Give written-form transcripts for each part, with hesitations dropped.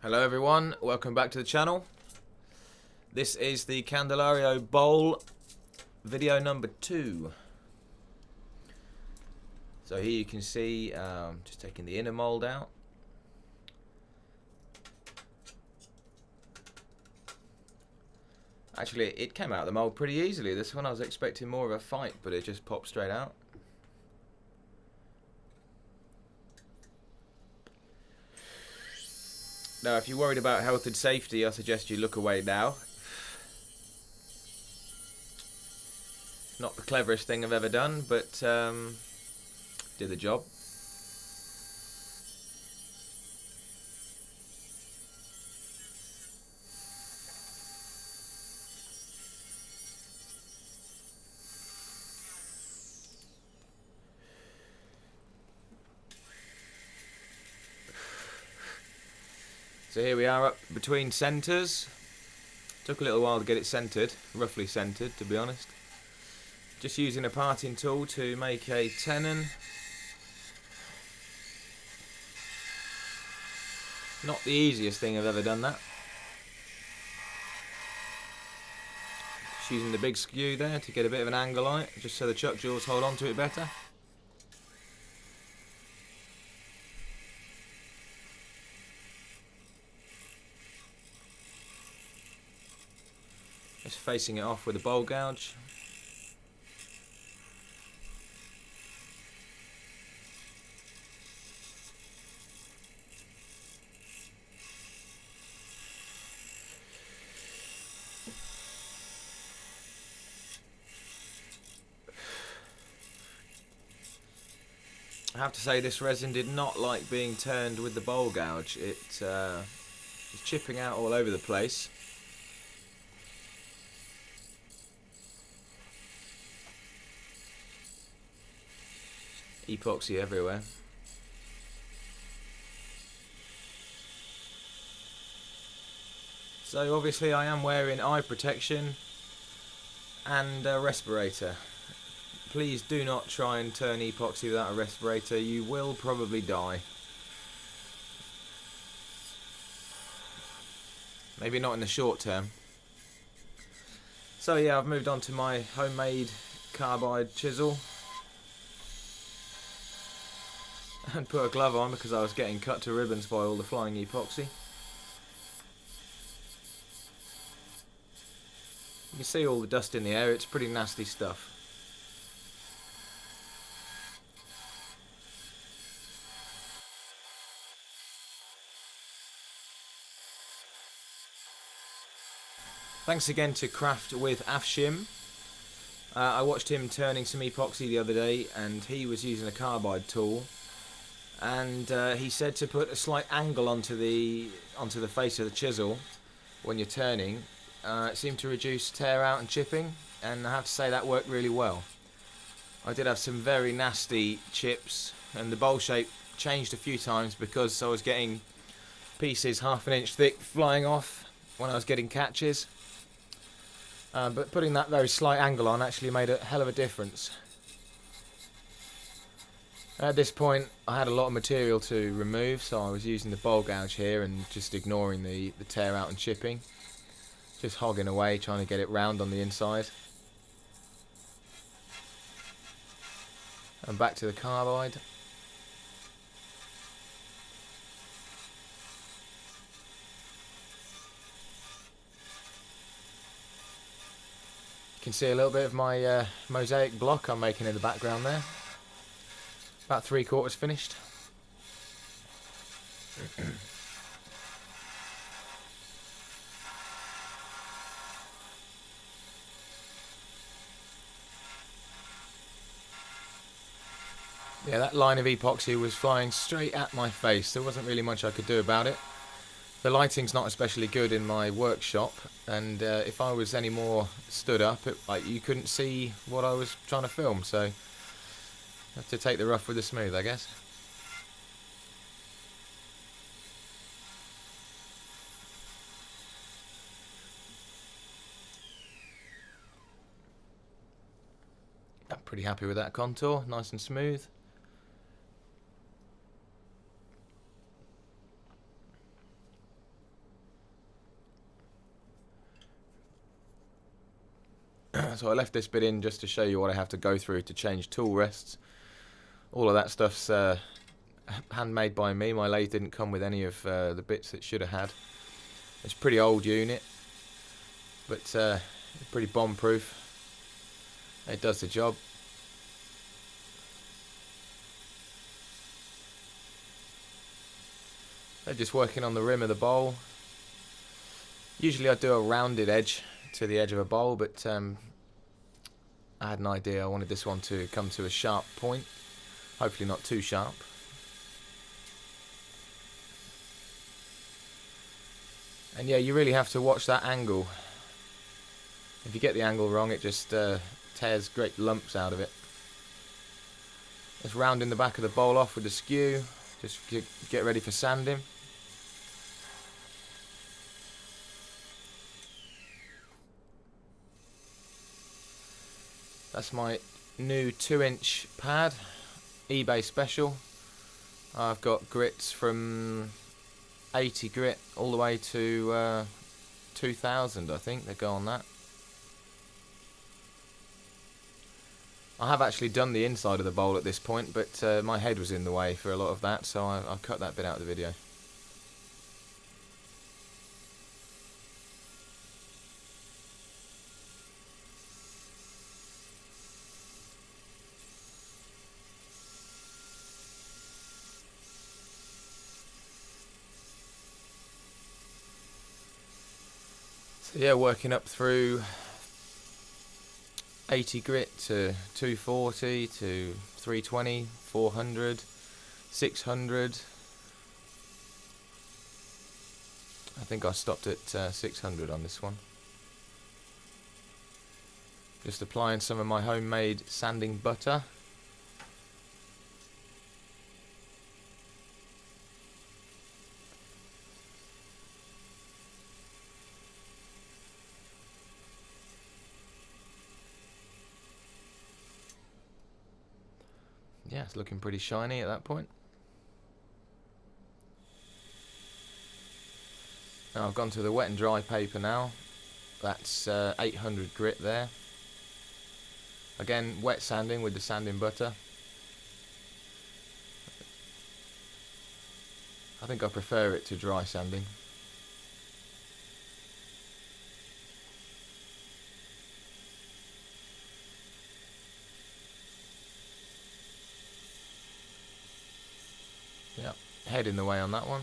Hello everyone, welcome back to the channel. This is the Candelario Bowl video number 2. So here you can see, just taking the inner mould out. Actually, it came out of the mould pretty easily. This one I was expecting more of a fight, but it just popped straight out. Now, if you're worried about health and safety, I suggest you look away now. Not the cleverest thing I've ever done, but did the job. So here we are up between centres. Took a little while to get it centred, roughly centred to be honest. Just using a parting tool to make a tenon. Not the easiest thing I've ever done that. Just using the big skew there to get a bit of an angle on it, just so the chuck jaws hold on to it better. Just facing it off with a bowl gouge. I have to say this resin did not like being turned with the bowl gouge. It was chipping out all over the place. Epoxy everywhere. So obviously I am wearing eye protection and a respirator. Please do not try and turn epoxy without a respirator, you will probably die. Maybe not in the short term. So yeah, I've moved on to my homemade carbide chisel. And put a glove on because I was getting cut to ribbons by all the flying epoxy. You can see all the dust in the air, it's pretty nasty stuff. Thanks again to Craft with Afshim. I watched him turning some epoxy the other day and he was using a carbide tool. And he said to put a slight angle onto the face of the chisel when you're turning. It seemed to reduce tear out and chipping, and I have to say that worked really well. I did have some very nasty chips, and the bowl shape changed a few times because I was getting pieces ½ an inch thick flying off when I was getting catches. But putting that very slight angle on actually made a hell of a difference. At this point I had a lot of material to remove, so I was using the bowl gouge here and just ignoring the tear out and chipping. Just hogging away, trying to get it round on the inside. And back to the carbide. You can see a little bit of my mosaic block I'm making in the background there. About 3/4 finished. Yeah, that line of epoxy was flying straight at my face. There wasn't really much I could do about it. The lighting's not especially good in my workshop, and if I was any more stood up, you couldn't see what I was trying to film, so have to take the rough with the smooth, I guess. I'm pretty happy with that contour, nice and smooth. So I left this bit in just to show you what I have to go through to change tool rests. All of that stuff's handmade by me. My lathe didn't come with any of the bits it should have had. It's a pretty old unit, but pretty bomb proof. It does the job. They're just working on the rim of the bowl. Usually I do a rounded edge to the edge of a bowl, but I had an idea. I wanted this one to come to a sharp point. Hopefully not too sharp. And yeah, you really have to watch that angle. If you get the angle wrong, it just tears great lumps out of it. Let's round in the back of the bowl off with the skew. Just get ready for sanding. That's my new 2-inch pad, eBay special. I've got grits from 80 grit all the way to 2000, I think they go on that. I have actually done the inside of the bowl at this point, but my head was in the way for a lot of that, so I cut that bit out of the video. So yeah, working up through 80 grit to 240 to 320, 400, 600. I think I stopped at 600 on this one. Just applying some of my homemade sanding butter. Yeah, it's looking pretty shiny at that point. Now I've gone to the wet and dry paper now. That's 800 grit there. Again, wet sanding with the sanding butter. I think I prefer it to dry sanding. Yeah, head in the way on that one.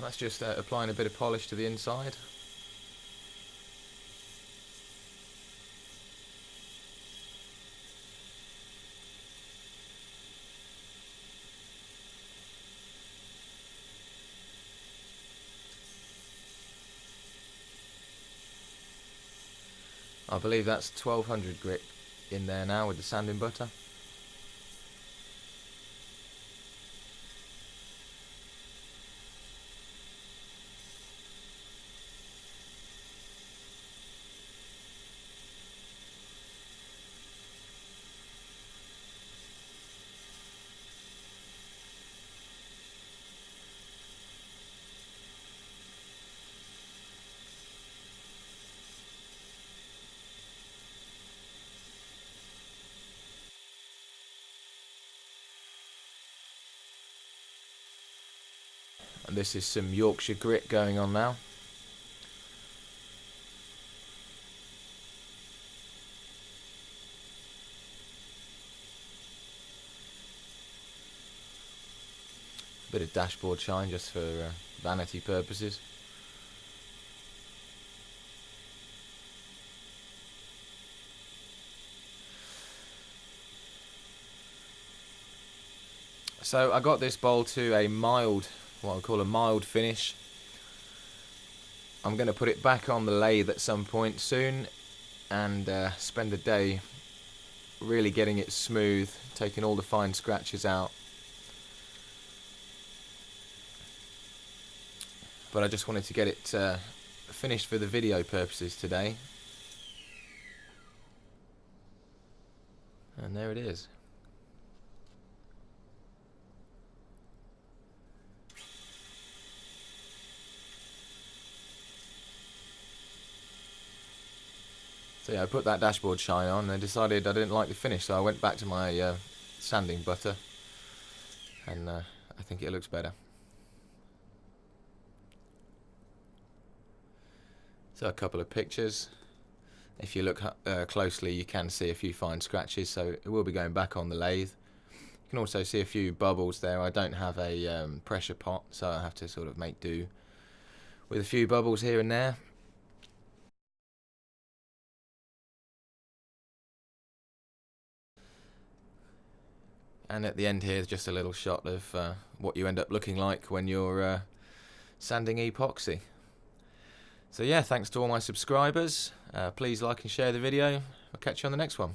That's just applying a bit of polish to the inside. I believe that's 1200 grit in there now with the sanding butter. And this is some Yorkshire grit going on now. Bit of dashboard shine just for vanity purposes. So I got this bowl to a mild, what I call a mild finish. I'm going to put it back on the lathe at some point soon and spend a day really getting it smooth, taking all the fine scratches out. But I just wanted to get it finished for the video purposes today. And there it is. So yeah, I put that dashboard shine on and decided I didn't like the finish, so I went back to my sanding butter, and I think it looks better. So a couple of pictures. If you look closely, you can see a few fine scratches, so it will be going back on the lathe. You can also see a few bubbles there. I don't have a pressure pot, so I have to sort of make do with a few bubbles here and there. And at the end here, just a little shot of what you end up looking like when you're sanding epoxy. So yeah, thanks to all my subscribers. Please like and share the video. I'll catch you on the next one.